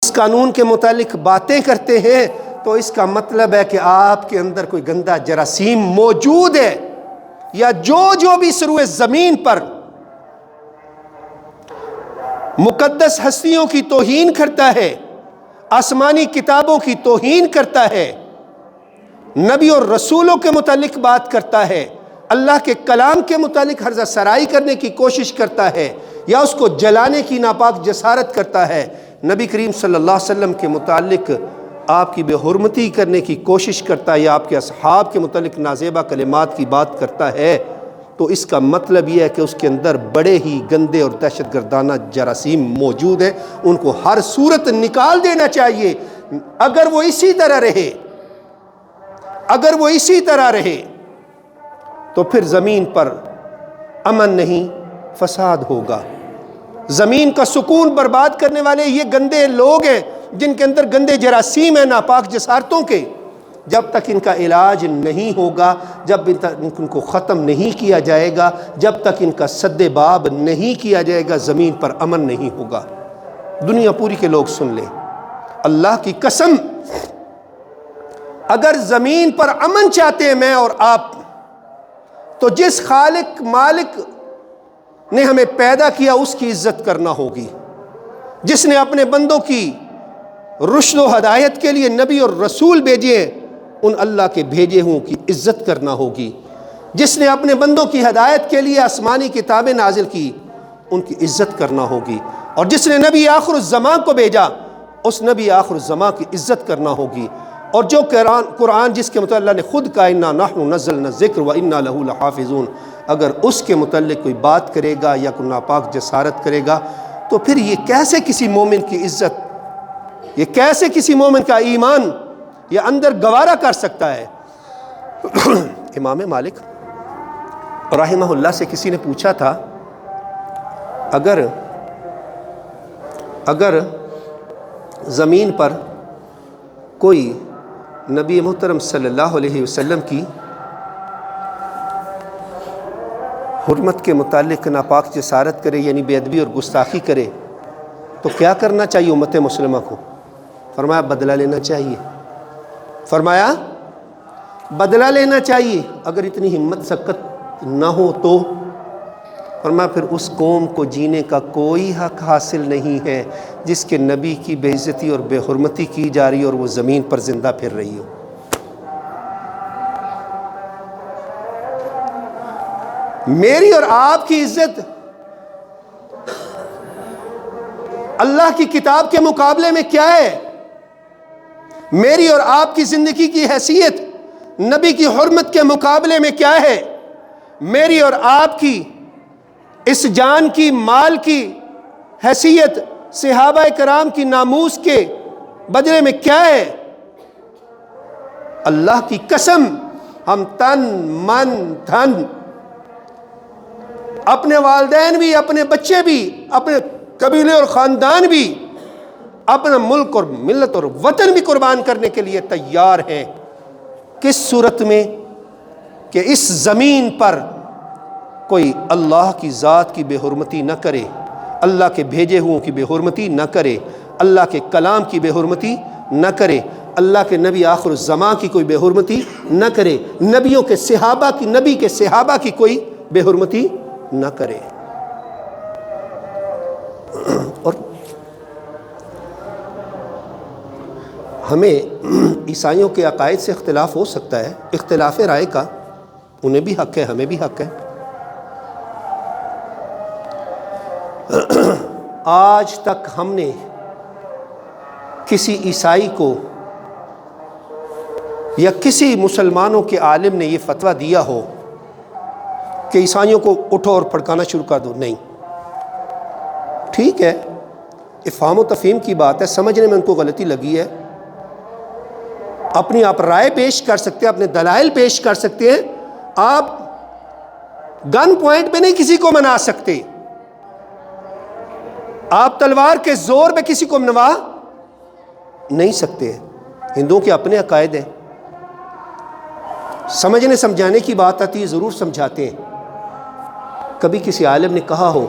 اس قانون کے متعلق باتیں کرتے ہیں تو اس کا مطلب ہے کہ آپ کے اندر کوئی گندا جراثیم موجود ہے، یا جو بھی سروئے زمین پر مقدس ہستیوں کی توہین کرتا ہے، آسمانی کتابوں کی توہین کرتا ہے، نبی اور رسولوں کے متعلق بات کرتا ہے، اللہ کے کلام کے متعلق ہرزہ سرائی کرنے کی کوشش کرتا ہے، یا اس کو جلانے کی ناپاک جسارت کرتا ہے، نبی کریم صلی اللہ علیہ وسلم کے متعلق آپ کی بے حرمتی کرنے کی کوشش کرتا ہے، یا آپ کے اصحاب کے متعلق نازیبہ کلمات کی بات کرتا ہے، تو اس کا مطلب یہ ہے کہ اس کے اندر بڑے ہی گندے اور دہشت گردانہ جراثیم موجود ہیں، ان کو ہر صورت نکال دینا چاہیے۔ اگر وہ اسی طرح رہے تو پھر زمین پر امن نہیں، فساد ہوگا۔ زمین کا سکون برباد کرنے والے یہ گندے لوگ ہیں جن کے اندر گندے جراثیم ہیں ناپاک جسارتوں کے۔ جب تک ان کا علاج نہیں ہوگا، جب تک ان کو ختم نہیں کیا جائے گا، جب تک ان کا سد باب نہیں کیا جائے گا، زمین پر امن نہیں ہوگا۔ دنیا پوری کے لوگ سن لیں، اللہ کی قسم، اگر زمین پر امن چاہتے ہیں میں اور آپ، تو جس خالق مالک نے ہمیں پیدا کیا اس کی عزت کرنا ہوگی، جس نے اپنے بندوں کی رشد و ہدایت کے لیے نبی اور رسول بھیجے ان اللہ کے بھیجے ہوں کی عزت کرنا ہوگی، جس نے اپنے بندوں کی ہدایت کے لیے آسمانی کتابیں نازل کی ان کی عزت کرنا ہوگی، اور جس نے نبی آخر الزمان کو بھیجا اس نبی آخر الزمان کی عزت کرنا ہوگی، اور جو قرآن جس کے متعلق اللہ نے خود کہا اِنَّا نَحْنُ نَزَّلْنَا الذِّكْرَ وَإِنَّا لَهُ لَحَافِظُونَ، اگر اس کے متعلق کوئی بات کرے گا یا کوئی ناپاک جسارت کرے گا تو پھر یہ کیسے کسی مومن کی عزت، یہ کیسے کسی مومن کا ایمان یہ اندر گوارا کر سکتا ہے؟ امام مالک رحمہ اللہ سے کسی نے پوچھا تھا، اگر زمین پر کوئی نبی محترم صلی اللہ علیہ وسلم کی حرمت کے متعلق ناپاک جسارت کرے، یعنی بے ادبی اور گستاخی کرے، تو کیا کرنا چاہیے امت مسلمہ کو؟ فرمایا بدلہ لینا چاہیے، فرمایا بدلہ لینا چاہیے۔ اگر اتنی ہمت سکت نہ ہو تو فرمایا پھر اس قوم کو جینے کا کوئی حق حاصل نہیں ہے جس کے نبی کی بے عزتی اور بے حرمتی کی جا رہی اور وہ زمین پر زندہ پھر رہی ہو۔ میری اور آپ کی عزت اللہ کی کتاب کے مقابلے میں کیا ہے؟ میری اور آپ کی زندگی کی حیثیت نبی کی حرمت کے مقابلے میں کیا ہے؟ میری اور آپ کی اس جان کی مال کی حیثیت صحابہ کرام کی ناموس کے بدلے میں کیا ہے؟ اللہ کی قسم ہم تن من دھن، اپنے والدین بھی، اپنے بچے بھی، اپنے قبیلے اور خاندان بھی، اپنا ملک اور ملت اور وطن بھی قربان کرنے کے لیے تیار ہیں۔ کس صورت میں؟ کہ اس زمین پر کوئی اللہ کی ذات کی بے حرمتی نہ کرے، اللہ کے بھیجے ہوئوں کی بے حرمتی نہ کرے، اللہ کے کلام کی بے حرمتی نہ کرے، اللہ کے نبی آخر الزمان کی کوئی بے حرمتی نہ کرے، نبیوں کے صحابہ کی، نبی کے صحابہ کی کوئی بے حرمتی نہ کرے۔ اور ہمیں عیسائیوں کے عقائد سے اختلاف ہو سکتا ہے، اختلاف رائے کا انہیں بھی حق ہے، ہمیں بھی حق ہے۔ آج تک ہم نے کسی عیسائی کو یا کسی مسلمانوں کے عالم نے یہ فتویٰ دیا ہو کہ عیسائیوں کو اٹھو اور پھڑکانا شروع کر دو؟ نہیں۔ ٹھیک ہے، افہام و تفہیم کی بات ہے، سمجھنے میں ان کو غلطی لگی ہے، اپنی آپ رائے پیش کر سکتے ہیں، اپنے دلائل پیش کر سکتے ہیں، آپ گن پوائنٹ پہ نہیں کسی کو منا سکتے، آپ تلوار کے زور پہ کسی کو منوا نہیں سکتے۔ ہندوؤں کے اپنے عقائد ہیں، سمجھنے سمجھانے کی بات آتی ہے ضرور سمجھاتے ہیں۔ کبھی کسی عالم نے کہا ہو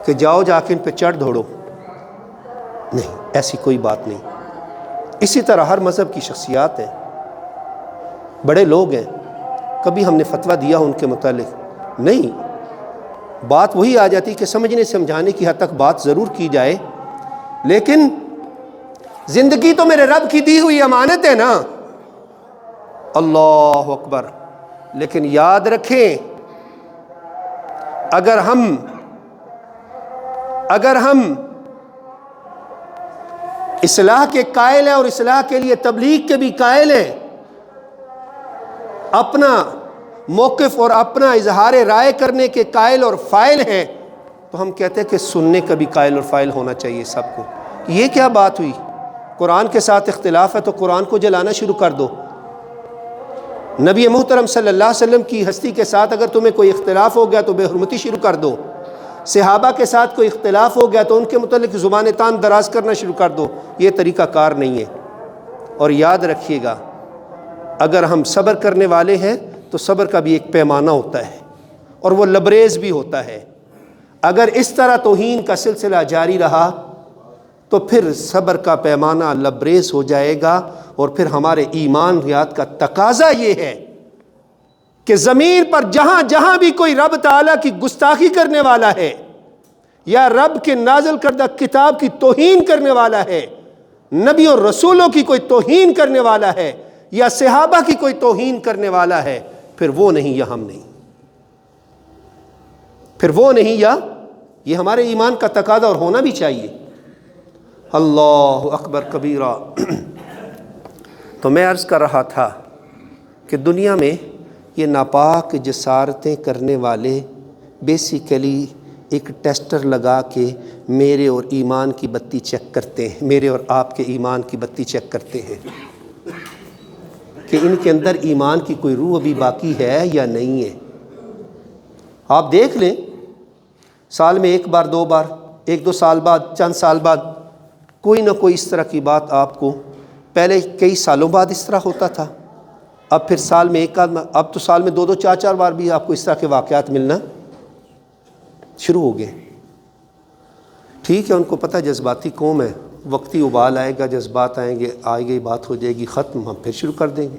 کہ جاؤ جا کے ان پہ چڑھ دوڑو، نہیں، ایسی کوئی بات نہیں۔ اسی طرح ہر مذہب کی شخصیات ہیں، بڑے لوگ ہیں، کبھی ہم نے فتویٰ دیا ان کے متعلق نہیں، بات وہی آ جاتی کہ سمجھنے سمجھانے کی حد تک بات ضرور کی جائے، لیکن زندگی تو میرے رب کی دی ہوئی امانت ہے نا۔ اللہ اکبر۔ لیکن یاد رکھیں، اگر ہم اصلاح کے قائل ہیں اور اصلاح کے لیے تبلیغ کے بھی قائل ہیں، اپنا موقف اور اپنا اظہار رائے کرنے کے قائل اور فاعل ہیں، تو ہم کہتے ہیں کہ سننے کا بھی قائل اور فاعل ہونا چاہیے سب کو۔ یہ کیا بات ہوئی؟ قرآن کے ساتھ اختلاف ہے تو قرآن کو جلانا شروع کر دو۔ نبی محترم صلی اللہ علیہ وسلم کی ہستی کے ساتھ اگر تمہیں کوئی اختلاف ہو گیا تو بے حرمتی شروع کر دو۔ صحابہ کے ساتھ کوئی اختلاف ہو گیا تو ان کے متعلق زبان تان دراز کرنا شروع کر دو۔ یہ طریقہ کار نہیں ہے۔ اور یاد رکھیے گا، اگر ہم صبر کرنے والے ہیں تو صبر کا بھی ایک پیمانہ ہوتا ہے اور وہ لبریز بھی ہوتا ہے۔ اگر اس طرح توہین کا سلسلہ جاری رہا تو پھر صبر کا پیمانہ لبریز ہو جائے گا، اور پھر ہمارے ایمانیات کا تقاضا یہ ہے کہ زمین پر جہاں جہاں بھی کوئی رب تعالیٰ کی گستاخی کرنے والا ہے، یا رب کے نازل کردہ کتاب کی توہین کرنے والا ہے، نبی اور رسولوں کی کوئی توہین کرنے والا ہے، یا صحابہ کی کوئی توہین کرنے والا ہے، پھر وہ نہیں یا ہم نہیں، پھر وہ نہیں یا یہ ہمارے ایمان کا تقاضا اور ہونا بھی چاہیے۔ اللہ اکبر کبیرہ۔ تو میں عرض کر رہا تھا کہ دنیا میں یہ ناپاک جسارتیں کرنے والے بیسیکلی ایک ٹیسٹر لگا کے میرے اور ایمان کی بتی چیک کرتے ہیں، میرے اور آپ کے ایمان کی بتی چیک کرتے ہیں کہ ان کے اندر ایمان کی کوئی روح ابھی باقی ہے یا نہیں ہے۔ آپ دیکھ لیں، سال میں ایک بار دو بار، ایک دو سال بعد، چند سال بعد کوئی نہ کوئی اس طرح کی بات آپ کو، پہلے کئی سالوں بعد اس طرح ہوتا تھا، اب پھر سال میں ایک آدھ، اب تو سال میں دو دو چار چار بار بھی آپ کو اس طرح کے واقعات ملنا شروع ہو گئے۔ ٹھیک ہے، ان کو پتہ جذباتی قوم ہے، وقتی ابال آئے گا، جذبات آئیں گے، آئے گئی بات ہو جائے گی ختم، ہم پھر شروع کر دیں گے۔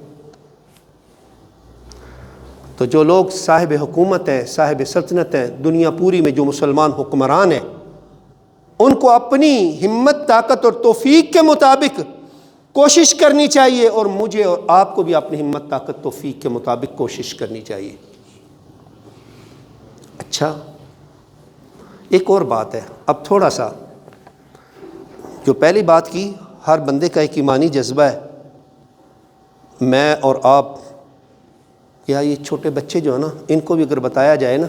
تو جو لوگ صاحب حکومت ہیں، صاحب سلطنت ہیں، دنیا پوری میں جو مسلمان حکمران ہیں، ان کو اپنی ہمت، طاقت اور توفیق کے مطابق کوشش کرنی چاہیے، اور مجھے اور آپ کو بھی اپنی ہمت، طاقت، توفیق کے مطابق کوشش کرنی چاہیے۔ اچھا، ایک اور بات ہے، اب تھوڑا سا جو پہلی بات کی، ہر بندے کا ایک ایمانی جذبہ ہے۔ میں اور آپ یا یہ چھوٹے بچے جو ہیں نا، ان کو بھی اگر بتایا جائے نا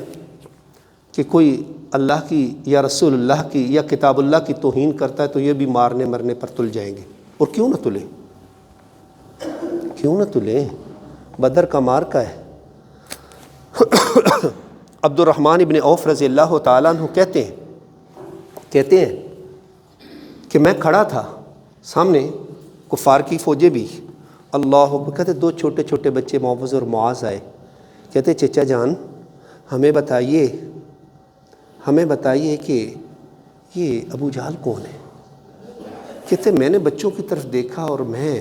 کہ کوئی اللہ کی یا رسول اللہ کی یا کتاب اللہ کی توہین کرتا ہے تو یہ بھی مارنے مرنے پر تل جائیں گے، اور کیوں نہ تلیں، کیوں نہ تلیں، بدر کا مارکا ہے۔ عبد الرحمن ابن عوف رضی اللہ تعالیٰ عنہ کہتے ہیں کہ میں کھڑا تھا سامنے، کفار کی فوجیں بھی، اللہ اکبر، کہتے دو چھوٹے چھوٹے بچے معوذ اور معاذ آئے، کہتے چچا جان ہمیں بتائیے کہ یہ ابو جہل کون ہے؟ کہتے میں نے بچوں کی طرف دیکھا اور میں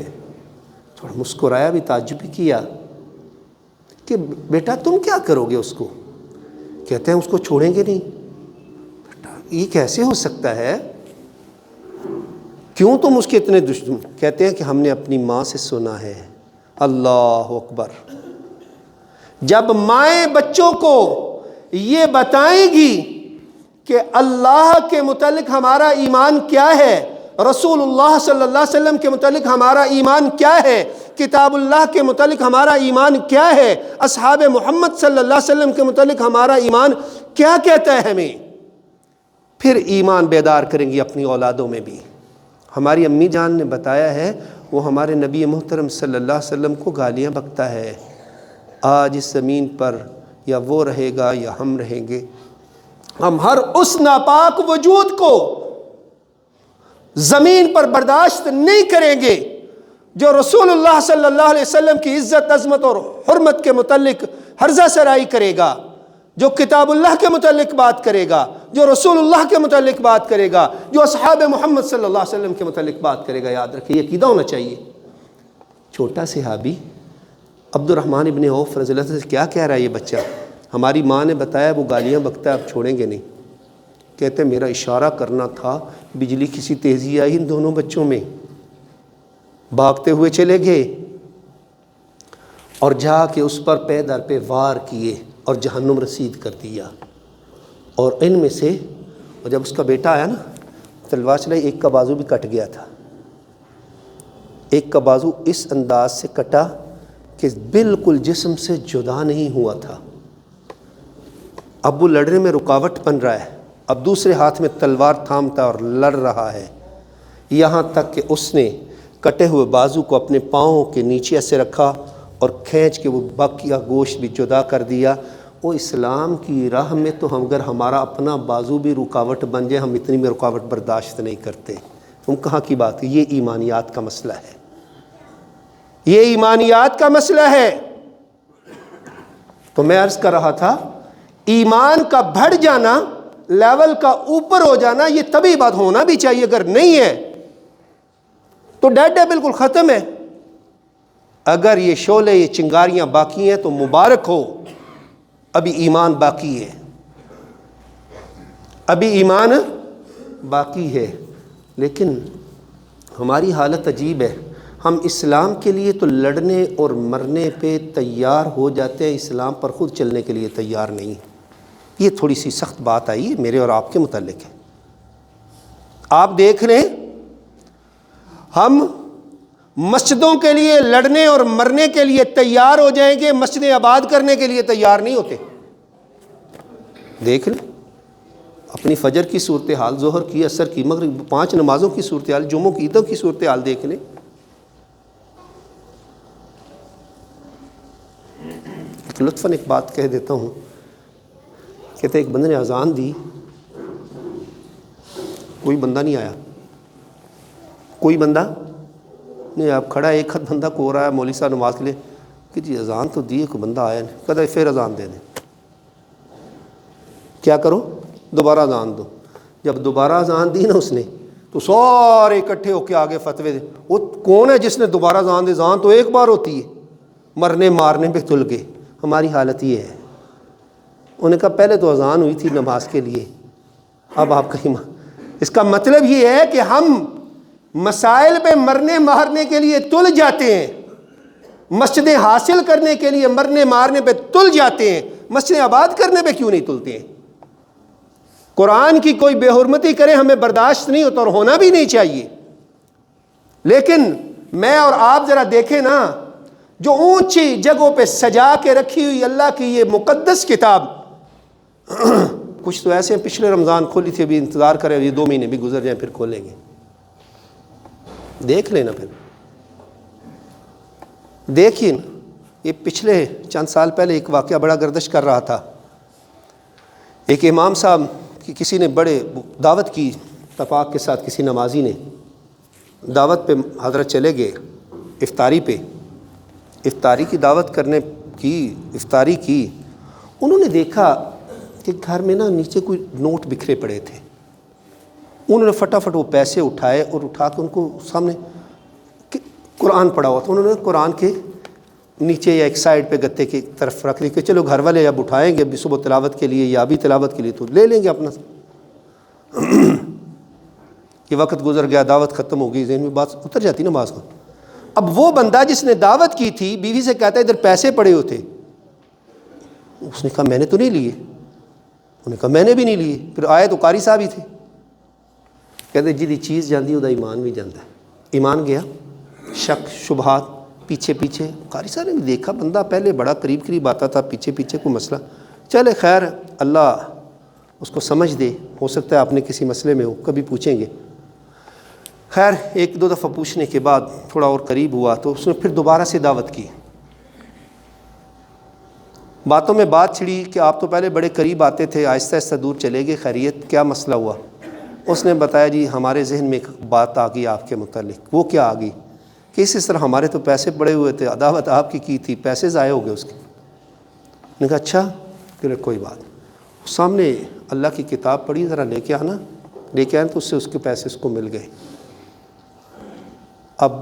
تھوڑا مسکرایا بھی، تعجب بھی کیا کہ بیٹا تم کیا کرو گے اس کو؟ کہتے ہیں اس کو چھوڑیں گے نہیں۔ بیٹا یہ کیسے ہو سکتا ہے؟ کیوں تم اس کے اتنے دشمن؟ کہتے ہیں کہ ہم نے اپنی ماں سے سنا ہے۔ اللہ اکبر۔ جب مائیں بچوں کو یہ بتائیں گی کہ اللہ کے متعلق ہمارا ایمان کیا ہے، رسول اللہ صلی اللہ علیہ وسلم کے متعلق ہمارا ایمان کیا ہے، کتاب اللہ کے متعلق ہمارا ایمان کیا ہے، اصحاب محمد صلی اللہ علیہ وسلم کے متعلق ہمارا ایمان کیا کہتا ہے، ہمیں پھر ایمان بیدار کریں گی اپنی اولادوں میں بھی۔ ہماری امی جان نے بتایا ہے، وہ ہمارے نبی محترم صلی اللہ علیہ وسلم کو گالیاں بکتا ہے، آج اس زمین پر یا وہ رہے گا یا ہم رہیں گے، ہم ہر اس ناپاک وجود کو زمین پر برداشت نہیں کریں گے جو رسول اللہ صلی اللہ علیہ وسلم کی عزت، عظمت اور حرمت کے متعلق ہرزہ سرائی کرے گا، جو کتاب اللہ کے متعلق بات کرے گا، جو رسول اللہ کے متعلق بات کرے گا، جو اصحاب محمد صلی اللہ علیہ وسلم کے متعلق بات کرے گا، یاد رکھیں یہ عقیدہ ہونا چاہیے۔ چھوٹا صحابی عبد الرحمن ابن عوف رضی اللہ عنہ سے کیا کہہ رہا ہے یہ بچہ؟ ہماری ماں نے بتایا وہ گالیاں بکتا ہے، اب چھوڑیں گے نہیں۔ کہتے میرا اشارہ کرنا تھا، بجلی کی سی تیزی آئی ان دونوں بچوں میں، بھاگتے ہوئے چلے گئے اور جا کے اس پر پے در پہ وار کیے اور جہنم رسید کر دیا۔ اور ان میں سے اور جب اس کا بیٹا آیا نا، تلوار چلائی، ایک کا بازو بھی کٹ گیا تھا، ایک کا بازو اس انداز سے کٹا کہ بالکل جسم سے جدا نہیں ہوا تھا۔ اب وہ لڑنے میں رکاوٹ بن رہا ہے، اب دوسرے ہاتھ میں تلوار تھامتا اور لڑ رہا ہے، یہاں تک کہ اس نے کٹے ہوئے بازو کو اپنے پاؤں کے نیچے سے رکھا اور کھینچ کے وہ باقیہ گوشت بھی جدا کر دیا۔ وہ اسلام کی راہ میں تو اگر ہمارا اپنا بازو بھی رکاوٹ بن جائے، ہم اتنی بھی رکاوٹ برداشت نہیں کرتے۔ تم کہاں کی بات ہے؟ یہ ایمانیات کا مسئلہ ہے، یہ ایمانیات کا مسئلہ ہے۔ تو میں عرض کر رہا تھا ایمان کا بڑھ جانا، لیول کا اوپر ہو جانا، یہ طبیعی بات ہونا بھی چاہیے، اگر نہیں ہے تو ڈیڈ ہے، بالکل ختم ہے۔ اگر یہ شعلے، یہ چنگاریاں باقی ہیں تو مبارک ہو، ابھی ایمان باقی ہے، ابھی ایمان باقی ہے۔ لیکن ہماری حالت عجیب ہے، ہم اسلام کے لیے تو لڑنے اور مرنے پہ تیار ہو جاتے ہیں، اسلام پر خود چلنے کے لیے تیار نہیں۔ یہ تھوڑی سی سخت بات آئی ہے میرے اور آپ کے متعلق ہے۔ آپ دیکھ لیں، ہم مسجدوں کے لیے لڑنے اور مرنے کے لیے تیار ہو جائیں گے، مسجدیں آباد کرنے کے لیے تیار نہیں ہوتے۔ دیکھ لیں اپنی فجر کی صورتحال، ظہر کی، عصر کی، مغرب، 5 نمازوں کی صورتحال، جمعوں کی، عیدوں کی صورتحال دیکھ لیں۔ لطفاً ایک بات کہہ دیتا ہوں، کہتے ایک بندے نے اذان دی، کوئی بندہ نہیں آیا، کوئی بندہ نہیں، آپ کھڑا ہے، ایک ہاتھ بندہ کو رہا ہے مولوی صاحب نماز کے لیے کہ جی اذان تو دی ہے، کوئی بندہ آیا نہیں۔ کہتا ہے پھر اذان دے دیں۔ کیا کرو؟ دوبارہ اذان دو۔ جب دوبارہ اذان دی نا اس نے تو سارے اکٹھے ہو کے آگے فتوے دے۔ وہ کون ہے جس نے دوبارہ اذان دی؟ اذان تو ایک بار ہوتی ہے، مرنے مارنے پہ تل گئے۔ ہماری حالت یہ ہے، انہوں نے کہا پہلے تو اذان ہوئی تھی نماز کے لیے، اب آپ کا ایمان۔ اس کا مطلب یہ ہے کہ ہم مسائل پہ مرنے مارنے کے لیے تل جاتے ہیں، مسجدیں حاصل کرنے کے لیے مرنے مارنے پہ تل جاتے ہیں، مسجدیں آباد کرنے پہ کیوں نہیں تلتے ہیں؟ قرآن کی کوئی بے حرمتی کرے ہمیں برداشت نہیں ہوتا اور ہونا بھی نہیں چاہیے۔ لیکن میں اور آپ ذرا دیکھیں نا، جو اونچی جگہوں پہ سجا کے رکھی ہوئی اللہ کی یہ مقدس کتاب، کچھ تو ایسے ہیں پچھلے رمضان کھولی تھی، ابھی انتظار کریں، یہ 2 مہینے بھی گزر جائیں پھر کھولیں گے، دیکھ لینا۔ پھر دیکھیے نا، یہ پچھلے چند سال پہلے ایک واقعہ بڑا گردش کر رہا تھا۔ ایک امام صاحب کی کسی نے بڑے دعوت کی، اتفاق کے ساتھ کسی نمازی نے دعوت پہ حضرت چلے گئے، افطاری کی دعوت کرنے کی، افطاری کی۔ انہوں نے دیکھا کہ گھر میں نا نیچے کوئی نوٹ بکھرے پڑے تھے۔ انہوں نے فٹافٹ وہ پیسے اٹھائے اور اٹھا کے ان کو سامنے قرآن پڑھا ہوا تھا، انہوں نے قرآن کے نیچے یا ایک سائڈ پہ گتے کی طرف رکھ لی کہ چلو گھر والے جب اٹھائیں گے ابھی صبح تلاوت کے لیے یا ابھی تلاوت کے لیے تو لے لیں گے اپنا۔ یہ وقت گزر گیا، دعوت ختم ہو گئی، ذہن میں بات اتر جاتی نا بعض کو۔ اب وہ بندہ جس نے دعوت کی تھی بیوی سے کہتا ہے ادھر پیسے پڑے ہوتے، اس نے کہا میں نے تو نہیں لیے، انہوں نے کہا میں نے بھی نہیں لیے۔ پھر آئے تو قاری صاحب ہی تھے، کہتے جی چیز جاندی ادا ایمان بھی جاندہ ہے۔ ایمان گیا، شک شبہات پیچھے پیچھے، قاری صاحب نے بھی دیکھا بندہ پہلے بڑا قریب آتا تھا، پیچھے پیچھے کوئی مسئلہ، چلے خیر اللہ اس کو سمجھ دے، ہو سکتا ہے آپ نے کسی مسئلے میں ہو، کبھی پوچھیں گے۔ خیر 1-2 دفعہ پوچھنے کے بعد تھوڑا اور قریب ہوا تو اس نے پھر دوبارہ سے دعوت کی۔ باتوں میں بات چھڑی کہ آپ تو پہلے بڑے قریب آتے تھے، آہستہ آہستہ دور چلے گئے، خیریت کیا مسئلہ ہوا؟ اس نے بتایا جی ہمارے ذہن میں ایک بات آ گئی آپ کے متعلق۔ وہ کیا آ گئی؟ کہ اس طرح ہمارے تو پیسے پڑے ہوئے تھے، دعوت آپ کی تھی، پیسے ضائع ہو گئے اس کے۔ نے کہا اچھا، پھر کوئی بات۔ سامنے اللہ کی کتاب پڑھی, ذرا لے کے آنا. لے کے آئے تو اس سے اس کے پیسے اس کو مل گئے. اب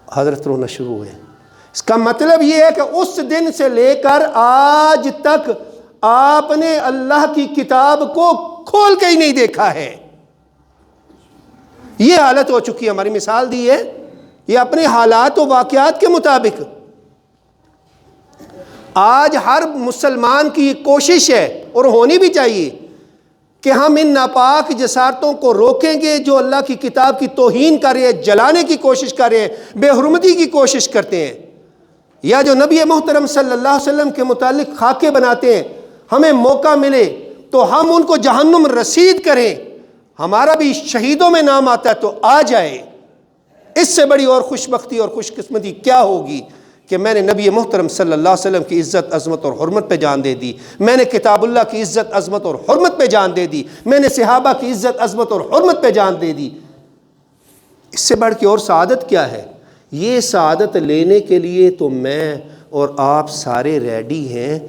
حضرت رونا شروع ہوئے. اس کا مطلب یہ ہے کہ اس دن سے لے کر آج تک آپ نے اللہ کی کتاب کو کھول کے ہی نہیں دیکھا ہے. یہ حالت ہو چکی ہے. ہماری مثال دی ہے یہ اپنے حالات و واقعات کے مطابق. آج ہر مسلمان کی یہ کوشش ہے, اور ہونی بھی چاہیے, کہ ہم ان ناپاک جسارتوں کو روکیں گے جو اللہ کی کتاب کی توہین کر رہے ہیں, جلانے کی کوشش کر رہے ہیں, بے حرمتی کی کوشش کرتے ہیں, یا جو نبی محترم صلی اللہ علیہ وسلم کے متعلق خاکے بناتے ہیں. ہمیں موقع ملے تو ہم ان کو جہنم رسید کریں. ہمارا بھی شہیدوں میں نام آتا ہے تو آ جائے. اس سے بڑی اور خوش بختی اور خوش قسمتی کیا ہوگی کہ میں نے نبی محترم صلی اللہ علیہ وسلم کی عزت عظمت اور حرمت پہ جان دے دی, میں نے کتاب اللہ کی عزت عظمت اور حرمت پہ جان دے دی, میں نے صحابہ کی عزت عظمت اور حرمت پہ جان دے دی. اس سے بڑھ کے اور سعادت کیا ہے؟ یہ سعادت لینے کے لیے تو میں اور آپ سارے ریڈی ہیں.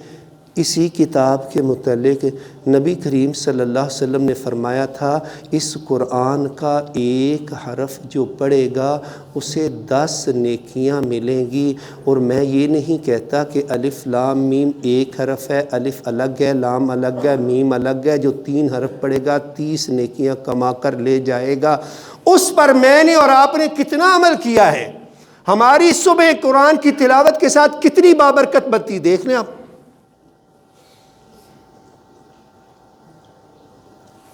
اسی کتاب کے متعلق نبی کریم صلی اللہ علیہ وسلم نے فرمایا تھا, اس قرآن کا ایک حرف جو پڑھے گا اسے 10 نیکیاں ملیں گی. اور میں یہ نہیں کہتا کہ الف لام میم ایک حرف ہے, الف الگ ہے, لام الگ ہے, میم الگ ہے. جو 3 حرف پڑھے گا 30 نیکیاں کما کر لے جائے گا. اس پر میں نے اور آپ نے کتنا عمل کیا ہے؟ ہماری صبح قرآن کی تلاوت کے ساتھ کتنی بابرکت بنتی دیکھ لیں آپ.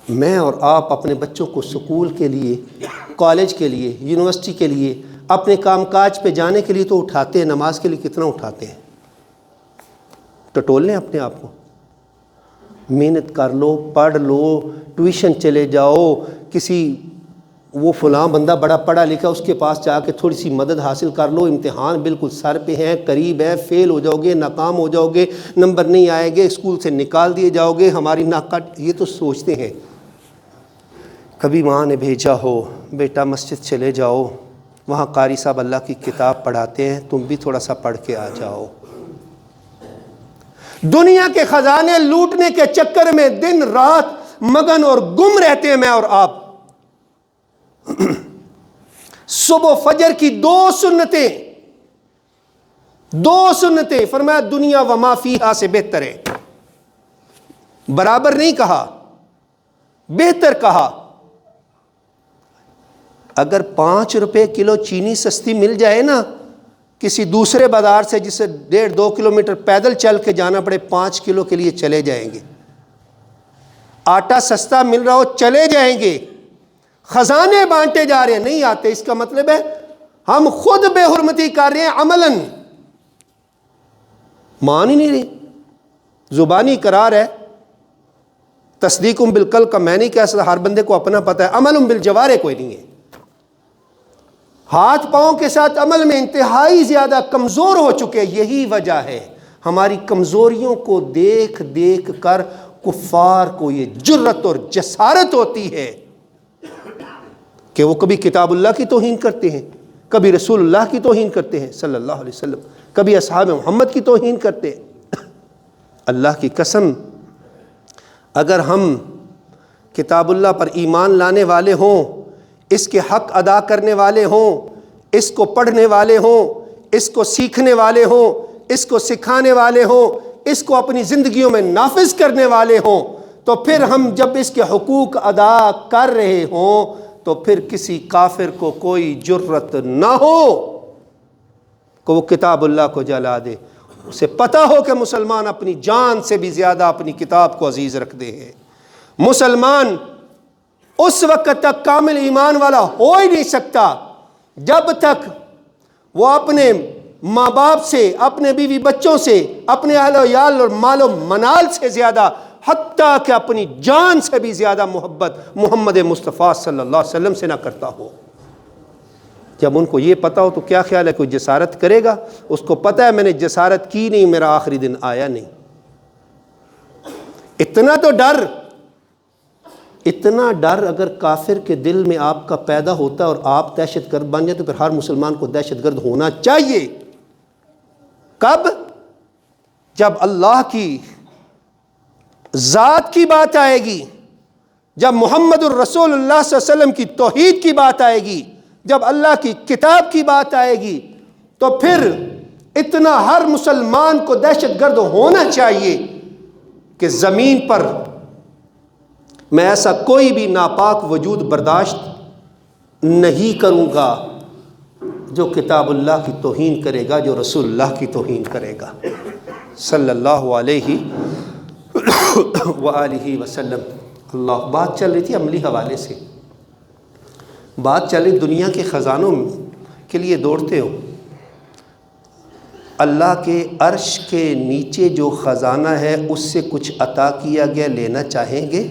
میں اور آپ اپنے بچوں کو سکول کے لیے, کالج کے لیے, یونیورسٹی کے لیے, اپنے کام کاج پہ جانے کے لیے تو اٹھاتے ہیں. نماز کے لیے کتنا اٹھاتے ہیں؟ ٹٹول لیں اپنے آپ کو, محنت کر لو, پڑھ لو, ٹیوشن چلے جاؤ, کسی وہ فلاں بندہ بڑا پڑھا لکھا اس کے پاس جا کے تھوڑی سی مدد حاصل کر لو. امتحان بالکل سر پہ ہیں, قریب ہے, فیل ہو جاؤ گے, ناکام ہو جاؤ گے, نمبر نہیں آئے گے, اسکول سے نکال دیے جاؤ گے, ہماری ناکٹ. یہ تو سوچتے ہیں. کبھی ماں نے بھیجا ہو, بیٹا مسجد چلے جاؤ, وہاں قاری صاحب اللہ کی کتاب پڑھاتے ہیں, تم بھی تھوڑا سا پڑھ کے آ جاؤ. دنیا کے خزانے لوٹنے کے چکر میں دن رات مگن اور گم رہتے ہیں میں اور آپ. صبح فجر کی 2 سنتیں فرمایا دنیا وما فیہا سے بہتر ہے. برابر نہیں کہا, بہتر کہا. اگر 5 روپے کلو چینی سستی مل جائے نا کسی دوسرے بازار سے, جسے 1.5-2 کلومیٹر پیدل چل کے جانا پڑے, 5 کلو کے لیے چلے جائیں گے. آٹا سستا مل رہا ہو چلے جائیں گے. خزانے بانٹے جا رہے ہیں, نہیں آتے. اس کا مطلب ہے ہم خود بے حرمتی کر رہے ہیں عملاً. مان ہی نہیں رہے. زبانی اقرار ہے, تصدیق بالقلب کا میں نہیں کہہ سکتا, ہر بندے کو اپنا پتہ ہے. عمل بالجوارح کوئی نہیں ہے. ہاتھ پاؤں کے ساتھ عمل میں انتہائی زیادہ کمزور ہو چکے. یہی وجہ ہے ہماری کمزوریوں کو دیکھ دیکھ کر کفار کو یہ جرت اور جسارت ہوتی ہے کہ وہ کبھی کتاب اللہ کی توہین کرتے ہیں, کبھی رسول اللہ کی توہین کرتے ہیں صلی اللہ علیہ وسلم, کبھی اصحاب محمد کی توہین کرتے ہیں. اللہ کی قسم, اگر ہم کتاب اللہ پر ایمان لانے والے ہوں, اس کے حق ادا کرنے والے ہوں, اس کو پڑھنے والے ہوں, اس کو سیکھنے والے ہوں, اس کو سکھانے والے ہوں, اس کو اپنی زندگیوں میں نافذ کرنے والے ہوں, تو پھر ہم جب اس کے حقوق ادا کر رہے ہوں تو پھر کسی کافر کو کوئی جرت نہ ہو کہ وہ کتاب اللہ کو جلا دے. اسے پتہ ہو کہ مسلمان اپنی جان سے بھی زیادہ اپنی کتاب کو عزیز رکھتے ہیں. مسلمان اس وقت تک کامل ایمان والا ہو ہی نہیں سکتا جب تک وہ اپنے ماں باپ سے, اپنے بیوی بچوں سے, اپنے اہل و عیال اور مال و منال سے زیادہ, حتیٰ کہ اپنی جان سے بھی زیادہ محبت محمد مصطفیٰ صلی اللہ علیہ وسلم سے نہ کرتا ہو. جب ان کو یہ پتہ ہو تو کیا خیال ہے کوئی جسارت کرے گا؟ اس کو پتہ ہے میں نے جسارت کی نہیں, میرا آخری دن آیا نہیں. اتنا ڈر اگر کافر کے دل میں آپ کا پیدا ہوتا ہے اور آپ دہشت گرد بن جائے تو پھر ہر مسلمان کو دہشت گرد ہونا چاہیے. کب؟ جب اللہ کی ذات کی بات آئے گی، جب محمد الرسول اللہ صلی اللہ علیہ وسلم کی توحید کی بات آئے گی، جب اللہ کی کتاب کی بات آئے گی، تو پھر اتنا ہر مسلمان کو دہشت گرد ہونا چاہیے کہ زمین پر میں ایسا کوئی بھی ناپاک وجود برداشت نہیں کروں گا جو کتاب اللہ کی توہین کرے گا، جو رسول اللہ کی توہین کرے گا صلی اللہ علیہ وآلہ وسلم۔ اللہ، بات چل رہی تھی عملی حوالے سے، بات چل رہی دنیا کے خزانوں کے لیے دوڑتے ہو، اللہ کے عرش کے نیچے جو خزانہ ہے اس سے کچھ عطا کیا گیا لینا چاہیں گے؟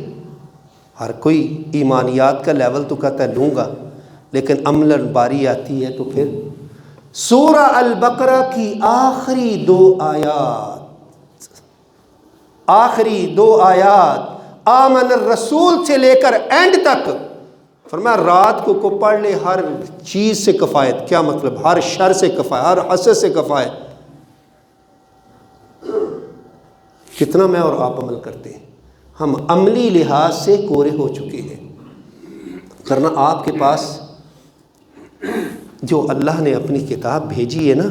ہر کوئی ایمانیات کا لیول تو کہتا ہے لوں گا، لیکن عملاً باری آتی ہے تو پھر سورہ البقرہ کی آخری دو آیات آمن الرسول سے لے کر اینڈ تک فرمایا رات کو پڑھ لے، ہر چیز سے کفایت۔ کیا مطلب؟ ہر شر سے کفایت، ہر حسد سے کفایت۔ کتنا میں اور آپ عمل کرتے ہیں؟ ہم عملی لحاظ سے کورے ہو چکے ہیں، ورنہ آپ کے پاس جو اللہ نے اپنی کتاب بھیجی ہے نا،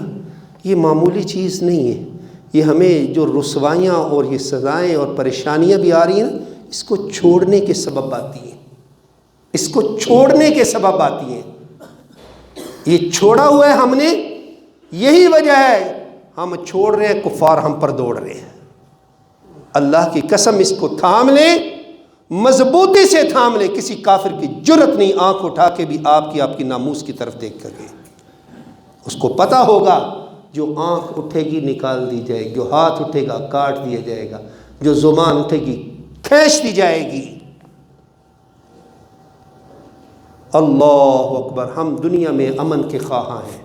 یہ معمولی چیز نہیں ہے۔ یہ ہمیں جو رسوائیاں اور یہ سزائیں اور پریشانیاں بھی آ رہی ہیں، اس کو چھوڑنے کے سبب آتی ہیں، اس کو چھوڑنے کے سبب آتی ہیں۔ یہ چھوڑا ہوا ہے ہم نے، یہی وجہ ہے ہم چھوڑ رہے ہیں، کفار ہم پر دوڑ رہے ہیں۔ اللہ کی قسم اس کو تھام لیں، مضبوطی سے تھام لیں، کسی کافر کی جرت نہیں آنکھ اٹھا کے بھی آپ کی ناموس کی طرف دیکھ کر کے۔ اس کو پتہ ہوگا جو آنکھ اٹھے گی نکال دی جائے گی، جو ہاتھ اٹھے گا کاٹ دیا جائے گا، جو زبان اٹھے گی کھینچ دی جائے گی۔ اللہ اکبر۔ ہم دنیا میں امن کے خواہاں ہیں۔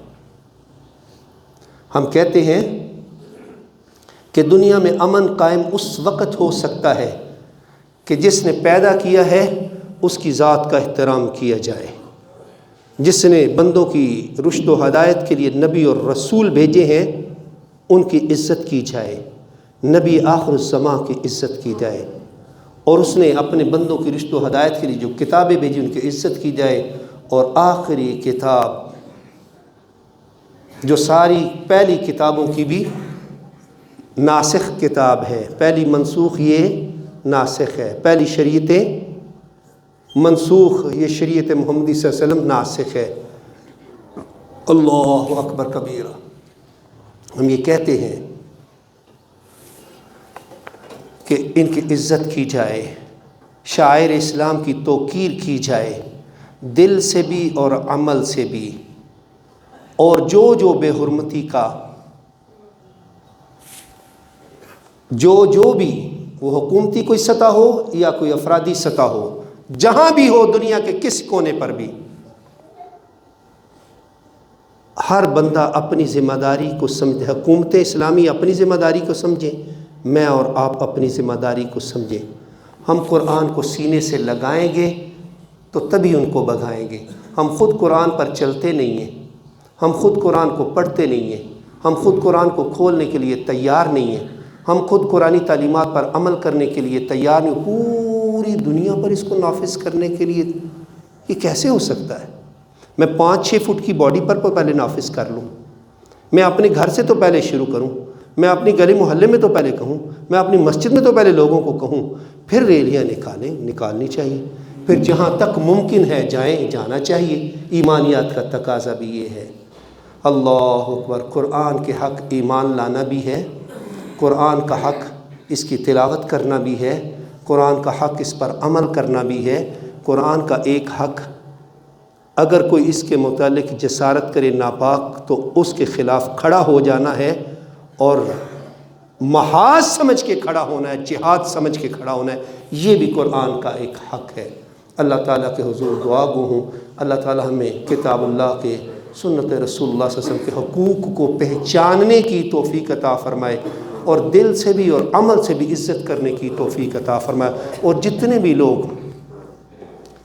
ہم کہتے ہیں کہ دنیا میں امن قائم اس وقت ہو سکتا ہے کہ جس نے پیدا کیا ہے اس کی ذات کا احترام کیا جائے، جس نے بندوں کی رشد و ہدایت کے لیے نبی اور رسول بھیجے ہیں ان کی عزت کی جائے، نبی آخر الزماں کی عزت کی جائے، اور اس نے اپنے بندوں کی رشد و ہدایت کے لیے جو کتابیں بھیجی ان کی عزت کی جائے۔ اور آخری کتاب جو ساری پہلی کتابوں کی بھی ناسخ کتاب ہے، پہلی منسوخ یہ ناسخ ہے، پہلی شریعتیں منسوخ، یہ شریعت محمدی صلی اللہ علیہ وسلم ناسخ ہے۔ اللہ اکبر کبیرہ۔ ہم یہ کہتے ہیں کہ ان کی عزت کی جائے، شاعر اسلام کی توقیر کی جائے، دل سے بھی اور عمل سے بھی، اور جو بے حرمتی کا جو بھی، وہ حکومتی کوئی سطح ہو یا کوئی افرادی سطح ہو، جہاں بھی ہو دنیا کے کس کونے پر بھی، ہر بندہ اپنی ذمہ داری کو سمجھے، حکومت اسلامی اپنی ذمہ داری کو سمجھیں، میں اور آپ اپنی ذمہ داری کو سمجھیں۔ ہم قرآن کو سینے سے لگائیں گے تو تبھی ان کو بھگائیں گے۔ ہم خود قرآن پر چلتے نہیں ہیں، ہم خود قرآن کو پڑھتے نہیں ہیں، ہم خود قرآن کو کھولنے کے لیے تیار نہیں ہیں، ہم خود قرآنی تعلیمات پر عمل کرنے کے لیے تیار نہیں، پوری دنیا پر اس کو نافذ کرنے کے لیے یہ کیسے ہو سکتا ہے؟ میں 5-6 فٹ کی باڈی پر پہلے نافذ کر لوں، میں اپنے گھر سے تو پہلے شروع کروں، میں اپنی گلی محلے میں تو پہلے کہوں، میں اپنی مسجد میں تو پہلے لوگوں کو کہوں، پھر ریلیاں نکالنی چاہیے، پھر جہاں تک ممکن ہے جانا چاہیے۔ ایمانیات کا تقاضا بھی یہ ہے۔ اللہ اکبر۔ قرآن کے حق ایمان لانا بھی ہے، قرآن کا حق اس کی تلاوت کرنا بھی ہے، قرآن کا حق اس پر عمل کرنا بھی ہے۔ قرآن کا ایک حق، اگر کوئی اس کے متعلق جسارت کرے ناپاک تو اس کے خلاف کھڑا ہو جانا ہے، اور محاذ سمجھ کے کھڑا ہونا ہے، جہاد سمجھ کے کھڑا ہونا ہے۔ یہ بھی قرآن کا ایک حق ہے۔ اللہ تعالیٰ کے حضور دعا گو ہوں، اللہ تعالیٰ ہمیں کتاب اللہ کے، سنت رسول اللہ صلی اللہ علیہ وسلم کے حقوق کو پہچاننے کی توفیق عطا فرمائے، اور دل سے بھی اور عمل سے بھی عزت کرنے کی توفیق عطا فرمائے۔ اور جتنے بھی لوگ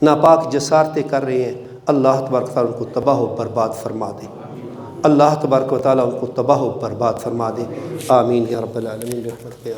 ناپاک جسارتیں کر رہے ہیں، اللہ تبارک و تعالیٰ ان کو تباہ و برباد فرما دے، اللہ تبارک و تعالیٰ ان کو تباہ و برباد فرما دے۔ آمین یا رب العالمین برحمتک یا